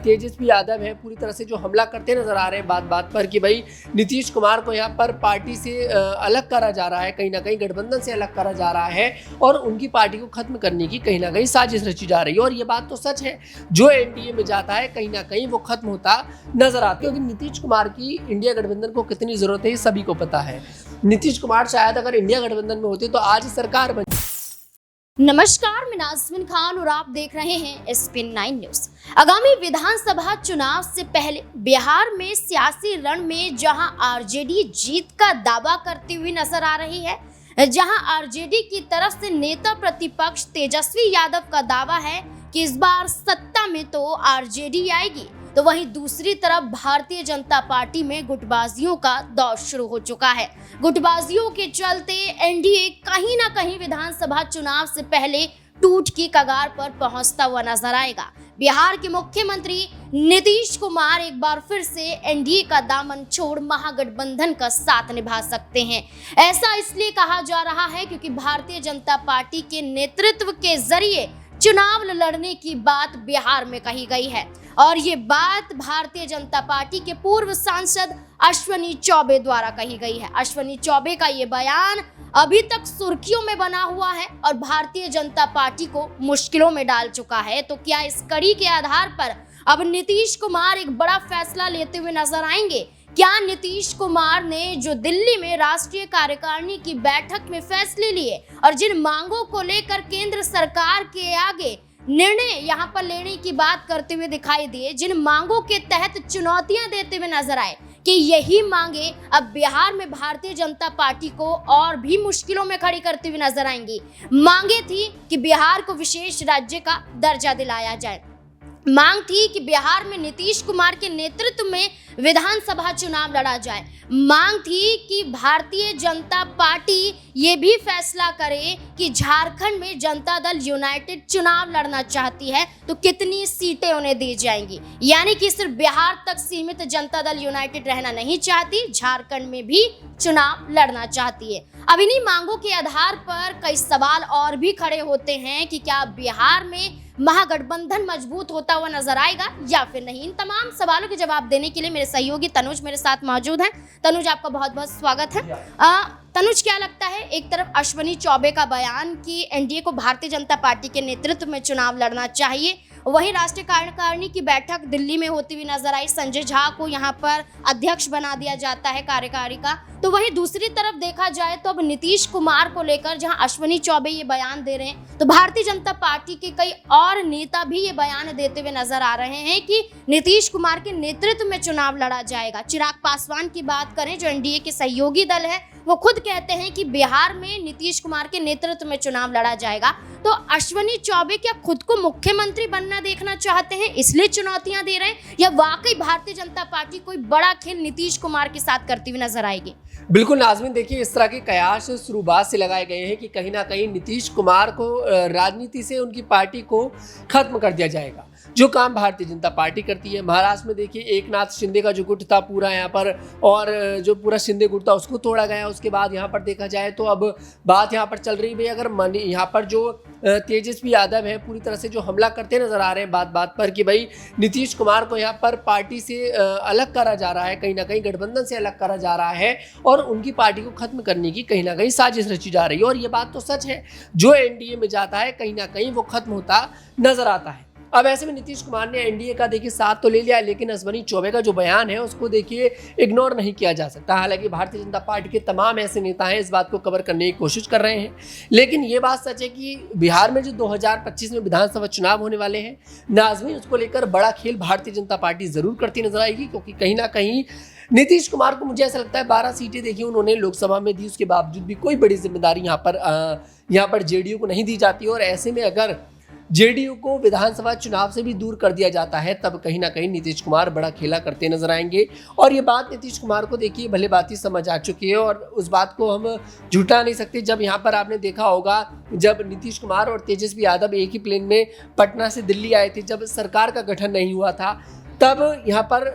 तेजस्वी यादव है पूरी तरह से जो हमला करते नजर आ रहे हैं बात बात पर कि भाई नीतीश कुमार को यहाँ पर पार्टी से अलग करा जा रहा है, कहीं ना कहीं गठबंधन से अलग करा जा रहा है और उनकी पार्टी को खत्म करने की कहीं ना कहीं साजिश रची जा रही है। और ये बात तो सच है, जो एनडीए में जाता है कहीं ना कहीं वो खत्म होता नजर आता है, क्योंकि नीतीश कुमार की इंडिया गठबंधन को कितनी जरूरत है सभी को पता है। नीतीश कुमार शायद अगर इंडिया गठबंधन में होते तो आज सरकार बन। नमस्कार, मैं नाज़मीन खान और आप देख रहे हैं SPN9 न्यूज। आगामी विधानसभा चुनाव से पहले बिहार में सियासी रण में जहां आरजेडी जीत का दावा करती हुई नजर आ रही है, जहां आरजेडी की तरफ से नेता प्रतिपक्ष तेजस्वी यादव का दावा है कि इस बार सत्ता में तो आरजेडी आएगी, तो वहीं दूसरी तरफ भारतीय जनता पार्टी में गुटबाजियों का दौर शुरू हो चुका है। गुटबाजियों के चलते एनडीए कहीं ना कहीं विधानसभा चुनाव से पहले टूट की कगार पर पहुंचता हुआ नजर आएगा। बिहार के मुख्यमंत्री नीतीश कुमार एक बार फिर से एनडीए का दामन छोड़ महागठबंधन का साथ निभा सकते हैं। ऐसा इसलिए कहा जा रहा है क्योंकि भारतीय जनता पार्टी के नेतृत्व के जरिए चुनाव लड़ने की बात बिहार में कही गई है और ये बात भारतीय जनता पार्टी के पूर्व सांसद अश्विनी चौबे द्वारा कही गई है। अश्विनी चौबे का ये बयान अभी तक सुर्खियों में बना हुआ है और भारतीय जनता पार्टी को मुश्किलों में डाल चुका है। तो क्या इस कड़ी के आधार पर अब नीतीश कुमार एक बड़ा फैसला लेते हुए नजर आएंगे? क्या नीतीश कुमार ने जो दिल्ली में राष्ट्रीय कार्यकारिणी की बैठक में फैसले लिए और जिन मांगों को लेकर केंद्र सरकार के आगे निर्णय यहाँ पर लेने की बात करते हुए दिखाई दिए, जिन मांगों के तहत चुनौतियां देते हुए नजर आए, कि यही मांगे अब बिहार में भारतीय जनता पार्टी को और भी मुश्किलों में खड़ी करते हुए नजर आएंगी। मांगे थी कि बिहार को विशेष राज्य का दर्जा दिलाया जाए, मांग थी कि बिहार में नीतीश कुमार के नेतृत्व में विधानसभा चुनाव लड़ा जाए, मांग थी कि भारतीय जनता पार्टी ये भी फैसला करे कि झारखंड में जनता दल यूनाइटेड चुनाव लड़ना चाहती है तो कितनी सीटें उन्हें दी जाएंगी, यानी कि सिर्फ बिहार तक सीमित जनता दल यूनाइटेड रहना नहीं चाहती, झारखंड में भी चुनाव लड़ना चाहती है। अब इन्हीं मांगों के आधार पर कई सवाल और भी खड़े होते हैं कि क्या बिहार में महागठबंधन मजबूत होता हुआ नजर आएगा या फिर नहीं। इन तमाम सवालों के जवाब देने के लिए मेरे सहयोगी तनुज मेरे साथ मौजूद हैं। तनुज, आपका बहुत बहुत स्वागत है। तनुज, क्या लगता है, एक तरफ अश्विनी चौबे का बयान कि एनडीए को भारतीय जनता पार्टी के नेतृत्व में चुनाव लड़ना चाहिए, वहीं राष्ट्रीय कार्यकारिणी की बैठक दिल्ली में होती हुई नजर आई, संजय झा को यहाँ पर अध्यक्ष बना दिया जाता है कार्यकारी का, तो वहीं दूसरी तरफ देखा जाए तो अब नीतीश कुमार को लेकर जहां अश्विनी चौबे ये बयान दे रहे हैं तो भारतीय जनता पार्टी के कई और नेता भी ये बयान देते हुए नजर आ रहे हैं कि नीतीश कुमार के नेतृत्व में चुनाव लड़ा जाएगा। चिराग पासवान की बात करें जो एनडीए के सहयोगी दल है, वो खुद कहते हैं कि बिहार में नीतीश कुमार के नेतृत्व में चुनाव लड़ा जाएगा। तो अश्विनी चौबे क्या खुद को मुख्यमंत्री बनना देखना चाहते हैं इसलिए चुनौतियां दे रहे हैं, या वाकई भारतीय जनता पार्टी कोई बड़ा खेल नीतीश कुमार के साथ करती हुई नजर आएगी? बिल्कुल नाज़मीन, देखिए इस तरह के कयास शुरुआत से लगाए गए हैं कि कहीं ना कहीं नीतीश कुमार को राजनीति से उनकी पार्टी को खत्म कर दिया जाएगा, जो काम भारतीय जनता पार्टी करती है। महाराष्ट्र में देखिए एकनाथ शिंदे का जो गुट था पूरा यहाँ पर, और जो पूरा शिंदे गुट था उसको तोड़ा गया। उसके बाद यहाँ पर देखा जाए तो अब बात यहाँ पर चल रही है अगर यहाँ पर जो तेजस्वी यादव है पूरी तरह से जो हमला करते नजर आ रहे हैं बात बात पर कि भाई नीतीश कुमार को यहाँ पर पार्टी से अलग करा जा रहा है, कहीं ना कहीं गठबंधन से अलग करा जा रहा है और उनकी पार्टी को खत्म करने की कहीं ना कहीं साजिश रची जा रही है। और ये बात तो सच है, जो एनडीए में जाता है कहीं ना कहीं वो खत्म होता नजर आता है। अब ऐसे में नीतीश कुमार ने एनडीए का देखिए साथ तो ले लिया, लेकिन अश्विनी चौबे का जो बयान है उसको देखिए इग्नोर नहीं किया जा सकता। हालांकि भारतीय जनता पार्टी के तमाम ऐसे नेता हैं इस बात को कवर करने की कोशिश कर रहे हैं, लेकिन ये बात सच है कि बिहार में जो 2025 में विधानसभा चुनाव होने वाले हैं नाज़मीन, उसको लेकर बड़ा खेल भारतीय जनता पार्टी जरूर करती नजर आएगी, क्योंकि कहीं ना कहीं नीतीश कुमार को मुझे ऐसा लगता है 12 सीटें देखिए उन्होंने लोकसभा में दी, उसके बावजूद भी कोई बड़ी जिम्मेदारी यहाँ पर जेडीयू को नहीं दी जाती। और ऐसे में अगर जेडीयू को विधानसभा चुनाव से भी दूर कर दिया जाता है तब कहीं ना कहीं नीतीश कुमार बड़ा खेला करते नजर आएंगे। और ये बात नीतीश कुमार को देखिए भले बाती समझ आ चुकी है और उस बात को हम झूठा नहीं सकते। जब यहाँ पर आपने देखा होगा जब नीतीश कुमार और तेजस्वी यादव एक ही प्लेन में पटना से दिल्ली आए थे, जब सरकार का गठन नहीं हुआ था, तब यहाँ पर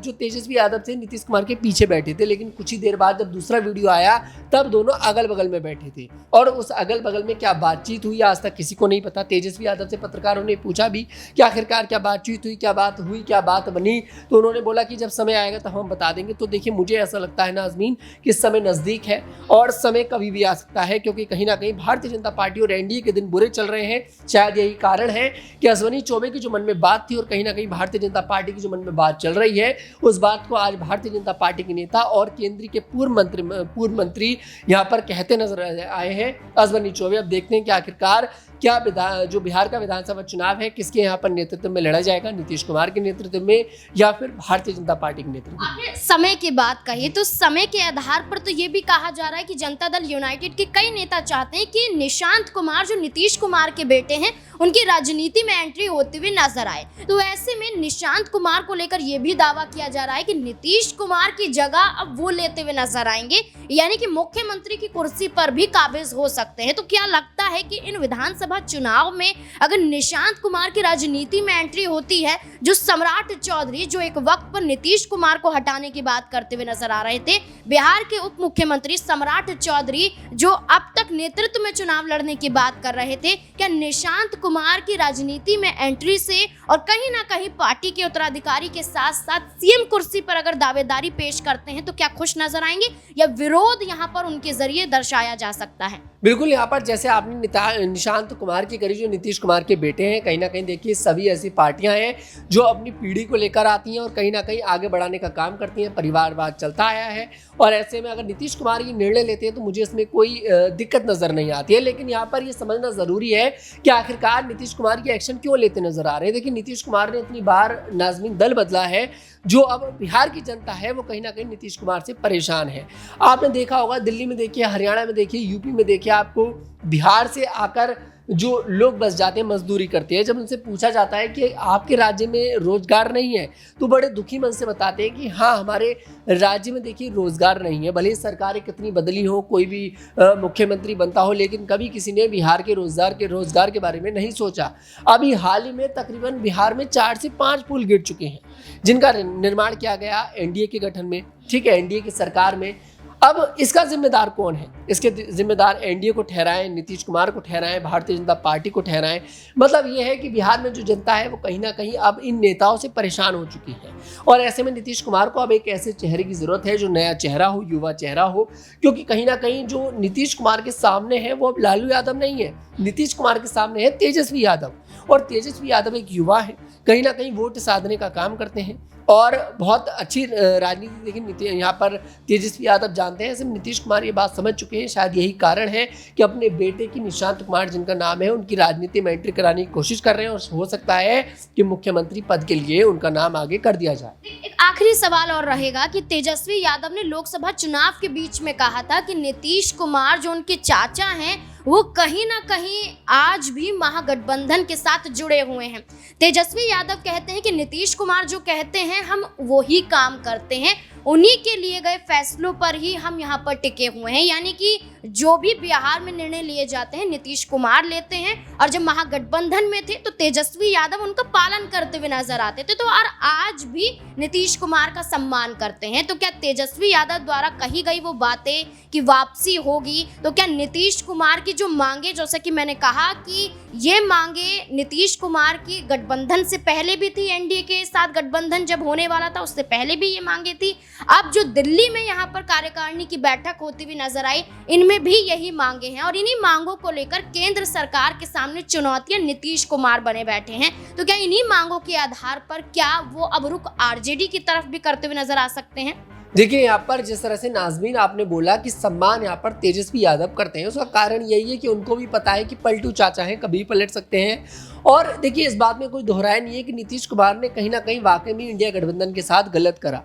जो तेजस्वी यादव थे नीतीश कुमार के पीछे बैठे थे, लेकिन कुछ ही देर बाद जब दूसरा वीडियो आया तब दोनों अगल बगल में बैठे थे। और उस अगल बगल में क्या बातचीत हुई आज तक किसी को नहीं पता। तेजस्वी यादव से पत्रकारों ने पूछा भी कि आखिरकार क्या बातचीत हुई, क्या बात हुई, क्या बात बनी, तो उन्होंने बोला कि जब समय आएगा तो हम बता देंगे। तो देखिए, मुझे ऐसा लगता है नाज़मीन कि समय नज़दीक है और समय कभी भी आ सकता है, क्योंकि कहीं ना कहीं भारतीय जनता पार्टी और एनडीए के दिन बुरे चल रहे हैं। शायद यही कारण है कि अश्विनी चौबे की जो मन में बात थी और कहीं ना कहीं भारतीय जनता पार्टी की जो मन में बात चल रही है, उस बात को आज भारतीय जनता पार्टी के नेता और केंद्र के पूर्व मंत्री यहाँ पर कहते नजर आए हैं, अश्विनी चौबे। अब देखते हैं कि आखिरकार क्या जो बिहार का विधानसभा चुनाव है किसके यहाँ पर नेतृत्व में लड़ा जाएगा, नीतीश कुमार के नेतृत्व में या फिर भारतीय जनता पार्टी के नेतृत्व में। आपने समय की बात कही, तो समय के आधार पर तो ये भी कहा जा रहा है कि जनता दल यूनाइटेड के कई नेता चाहते हैं कि निशांत कुमार जो नीतीश कुमार के बेटे हैं उनकी राजनीति में एंट्री होते हुए नजर आए। तो ऐसे में निशांत कुमार को लेकर यह भी दावा किया जा रहा है कि नीतीश कुमार की जगह अब वो लेते हुए नजर आएंगे, यानी कि मुख्यमंत्री की कुर्सी पर भी काबिज हो सकते हैं। तो क्या लगता है कि इन विधानसभा चुनाव में अगर निशांत कुमार की राजनीति में एंट्री होती है, जो सम्राट चौधरी जो एक वक्त पर नीतीश कुमार को हटाने की बात करते हुए नजर आ रहे थे, बिहार के उप मुख्यमंत्री सम्राट चौधरी जो अब तक नेतृत्व में चुनाव लड़ने की बात कर रहे थे, क्या निशांत कुमार की राजनीति में एंट्री से और कहीं ना कहीं पार्टी के उत्तराधिकारी के साथ साथ सीएम कुर्सी पर अगर दावेदारी पेश करते हैं तो क्या खुश नजर आएंगे या विरोध यहां पर उनके जरिए दर्शाया जा सकता है? बिल्कुल, यहाँ पर जैसे आपने निशांत कुमार की करी, जो नीतीश कुमार के बेटे हैं, कहीं ना कहीं देखिए सभी ऐसी पार्टियां हैं जो अपनी पीढ़ी को लेकर आती हैं और कहीं ना कहीं आगे बढ़ाने का काम करती हैं। परिवारवाद चलता आया है और ऐसे में अगर नीतीश कुमार ये निर्णय लेते हैं तो मुझे इसमें कोई दिक्कत नजर नहीं आती है। लेकिन यहाँ पर ये समझना जरूरी है कि आखिरकार नीतीश कुमार की एक्शन क्यों लेते नजर आ रहे हैं। देखिए, नीतीश कुमार ने इतनी बार नाज़मीन दल बदला है, जो अब बिहार की जनता है वो कहीं ना कहीं नीतीश कुमार से परेशान है। आपने देखा होगा, दिल्ली में देखिए, हरियाणा में देखिए, यूपी में देखिए, आपको बिहार से आकर जो लोग बस जाते हैं, मजदूरी करते हैं, जब उनसे पूछा जाता है कि आपके राज्य में रोजगार नहीं है तो बड़े दुखी मन से बताते हैं कि हाँ, हमारे राज्य में देखिए रोजगार नहीं है। भले ही सरकारें कितनी बदली हो, कोई भी मुख्यमंत्री बनता हो, लेकिन कभी किसी ने बिहार के रोजगार के बारे में नहीं सोचा। अभी हाल ही में तकरीबन बिहार में 4 से 5 पुल गिर चुके हैं जिनका निर्माण किया गया एनडीए के गठन में, ठीक है, एनडीए की सरकार में। अब इसका जिम्मेदार कौन है? इसके जिम्मेदार एनडीए को ठहराएं, नीतीश कुमार को ठहराएं, भारतीय जनता पार्टी को ठहराएं। मतलब ये है कि बिहार में जो जनता है वो कहीं ना कहीं अब इन नेताओं से परेशान हो चुकी है और ऐसे में नीतीश कुमार को अब एक ऐसे चेहरे की जरूरत है जो नया चेहरा हो, युवा चेहरा हो, क्योंकि कहीं ना कहीं जो नीतीश कुमार के सामने है वो अब लालू यादव नहीं है, नीतीश कुमार के सामने है तेजस्वी यादव। और तेजस्वी यादव एक युवा है, कहीं ना कहीं वोट साधने का काम करते हैं और बहुत अच्छी राजनीति देखिए यहाँ पर तेजस्वी यादव जानते हैं। ऐसे में नीतीश कुमार ये बात समझ चुके हैं। शायद यही कारण है कि अपने बेटे की निशांत कुमार जिनका नाम है उनकी राजनीति में एंट्री कराने की कोशिश कर रहे हैं और हो सकता है कि मुख्यमंत्री पद के लिए उनका नाम आगे कर दिया जाए। एक आखिरी सवाल और रहेगा कि तेजस्वी यादव ने लोकसभा चुनाव के बीच में कहा था कि नीतीश कुमार जो उनके चाचा हैं वो कहीं ना कहीं आज भी महागठबंधन के साथ जुड़े हुए हैं। तेजस्वी यादव कहते हैं कि नीतीश कुमार जो कहते हैं हम वही काम करते हैं, उन्हीं के लिए गए फैसलों पर ही हम यहाँ पर टिके हुए हैं, यानी कि जो भी बिहार में निर्णय लिए जाते हैं नीतीश कुमार लेते हैं और जब महागठबंधन में थे तो तेजस्वी यादव उनका पालन करते हुए नजर आते थे, तो और आज भी नीतीश कुमार का सम्मान करते हैं। तो क्या तेजस्वी यादव द्वारा कही गई वो बातें कि वापसी होगी, तो क्या नीतीश कुमार की जो मांगे, जैसे कि मैंने कहा कि ये मांगे नीतीश कुमार की गठबंधन से पहले भी थी, एनडीए के साथ गठबंधन जब होने वाला था उससे पहले भी ये मांगे थी, अब जो दिल्ली में यहाँ पर कार्यकारिणी की बैठक होती हुई नजर आई, इनमें भी यही मांगे हैं और इन्हीं मांगों को लेकर केंद्र सरकार के सामने चुनौतियां नीतीश कुमार बने बैठे हैं। तो क्या इन्हीं मांगों के आधार पर क्या वो अब रुख आरजेडी की तरफ भी करते हुए नजर आ सकते हैं? देखिए, यहाँ पर जिस तरह से नाज़मीन आपने बोला कि सम्मान यहाँ पर तेजस्वी यादव करते हैं, उसका कारण यही है कि उनको भी पता है कि पलटू चाचा हैं, कभी भी पलट सकते हैं। और देखिए, इस बात में कोई दोहराया नहीं है कि नीतीश कुमार ने कहीं ना कहीं वाकई में इंडिया गठबंधन के साथ गलत करा।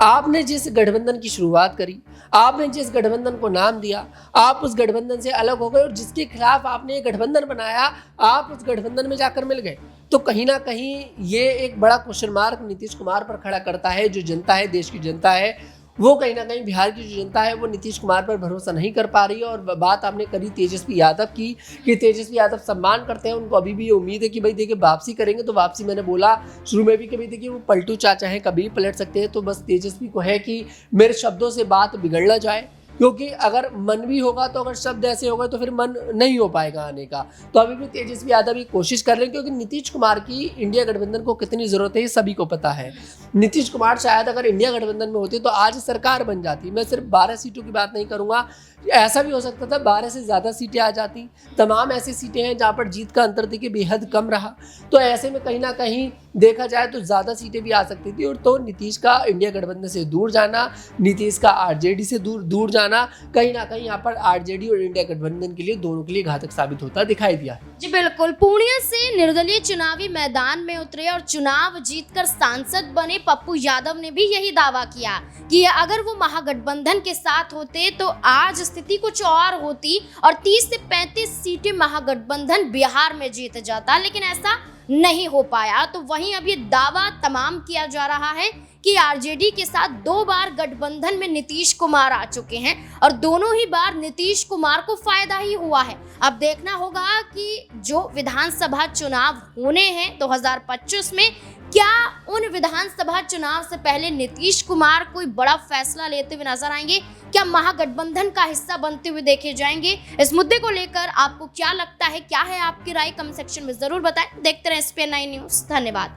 आपने जिस गठबंधन की शुरुआत करी, आपने जिस गठबंधन को नाम दिया, आप उस गठबंधन से अलग हो गए और जिसके खिलाफ आपने ये गठबंधन बनाया, आप उस गठबंधन में जाकर मिल गए। तो कहीं ना कहीं ये एक बड़ा क्वेश्चन मार्क नीतीश कुमार पर खड़ा करता है। जो जनता है, देश की जनता है, वो कहीं ना कहीं बिहार की जो जनता है वो नीतीश कुमार पर भरोसा नहीं कर पा रही है। और बात आपने करी तेजस्वी यादव की कि तेजस्वी यादव सम्मान करते हैं, उनको अभी भी ये उम्मीद है कि भाई देखिए वापसी करेंगे। तो वापसी मैंने बोला शुरू में भी, कभी देखिए वो पलटू चाचा हैं, कभी पलट सकते हैं। तो बस तेजस्वी को है कि मेरे शब्दों से बात बिगड़ ना जाए, क्योंकि अगर मन भी होगा तो अगर शब्द ऐसे होगा तो फिर मन नहीं हो पाएगा आने का। तो अभी भी तेजस्वी यादव ये कोशिश कर रहे हैं, क्योंकि नीतीश कुमार की इंडिया गठबंधन को कितनी ज़रूरत है ये सभी को पता है। नीतीश कुमार शायद अगर इंडिया गठबंधन में होते तो आज सरकार बन जाती। मैं सिर्फ 12 सीटों की बात नहीं करूँगा, ऐसा भी हो सकता था 12 से ज़्यादा सीटें आ जाती। तमाम ऐसी सीटें हैं जहाँ पर जीत का अंतर देखिए बेहद कम रहा। तो ऐसे में कहीं ना कहीं देखा जाए तो ज़्यादा सीटें भी आ सकती थी। और तो नीतीश का इंडिया गठबंधन से दूर जाना, नीतीश का आरजेडी से दूर जाना कहीं ना कहीं यहाँ पर आरजेडी और इंडिया गठबंधन के लिए, दोनों के लिए घातक साबित होता दिखाई दिया है। जी बिल्कुल, पूर्णिया से निर्दलीय चुनावी मैदान में उतरे और चुनाव जीतकर सांसद बने पप्पू यादव ने भी यही दावा किया कि अगर वो महागठबंधन के साथ होते तो आज स्थिति कुछ और होती और 30 से 35 सीटें महागठबंधन बिहार में जीत जाता, लेकिन ऐसा नहीं हो पाया। तो वहीं अब ये दावा तमाम किया जा रहा है कि आरजेडी के साथ 2 बार गठबंधन में नीतीश कुमार आ चुके हैं और दोनों ही बार नीतीश कुमार को फायदा ही हुआ है। अब देखना होगा कि जो विधानसभा चुनाव होने हैं 2025 में, क्या उन विधानसभा चुनाव से पहले नीतीश कुमार कोई बड़ा फैसला लेते हुए नजर आएंगे, क्या महागठबंधन का हिस्सा बनते हुए देखे जाएंगे। इस मुद्दे को लेकर आपको क्या लगता है, क्या है आपकी राय, कमेंट सेक्शन में जरूर बताएं। देखते रहें SPN9 न्यूज़। धन्यवाद।